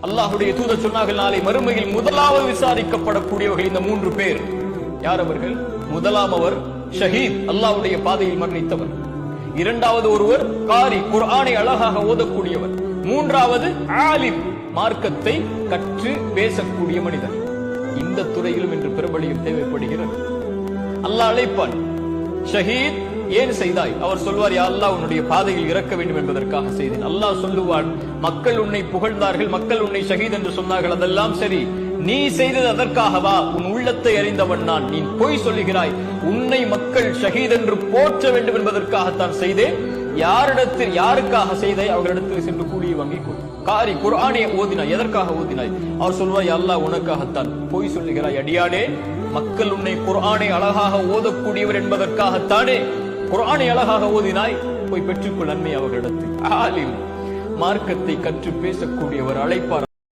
அல்லாஹ்வுடைய தூதர் சொன்னார்கள், நாளை மறுமையில் முதலாவது விசாரிக்கப்படக்கூடியவர்கள் இந்த 3 பேர். யார் அவர்கள்? முதலாமவர் ஷஹீத், அல்லாஹ்வுடைய பாதையில் மரணித்தவர். இரண்டாவது ஒருவர் காரி, குர்ஆனை அழகாக ஓதக்கூடியவர். மூன்றாவது ஆலிம், மார்க்கத்தை கற்று பேசக்கூடிய மனிதர். இந்த துறையிலும் இன்று பிரபலியம் தேவைப்படுகிறது. அல்லாஹ் அழைப்பான், ஷஹீத் ஏன் செய்தாய்? அவர் சொல்வார், யா அல்லாஹ், உன்னுடைய பாதையில் இறக்க வேண்டும் என்பதற்காக செய்தேன். அல்லாஹ் சொல்லுவான், மக்கள் உன்னை புகழ்ந்தார்கள், மக்கள் உன்னை ஷஹீத் என்று சொன்னார்கள், அதெல்லாம் சரி, நீ செய்தது அதற்காகவா? உன் உள்ளத்தை அறிந்தவன் நான். நீ பொய் சொல்லுகிறாய். உன்னை மக்கள் ஷஹீத் என்று போற்ற வேண்டும் என்பதற்காகத்தான் செய்தேன். யாரிடத்தில் யாருக்காக செய்தாய்? அவர்களிடத்தில் சென்று கூலியை வாங்கி கொள். காரி, குர்ஆனை ஓதினாய், எதற்காக ஓதினாய்? அவர் சொல்வார், யா அல்லாஹ், உனக்காகத்தான். பொய் சொல்லுகிறாய் அடியானே, மக்கள் உன்னை குர்ஆனை அழகாக ஓதக்கூடியவர் என்பதற்காகத்தானே குர்ஆனை அழகாக ஓதினாய். போய் பெற்றுக்கொள் நன்மை அவர்களிடத்தில். ஆலிம், மார்க்கத்தை கற்று பேசக்கூடியவர். அழைப்பார்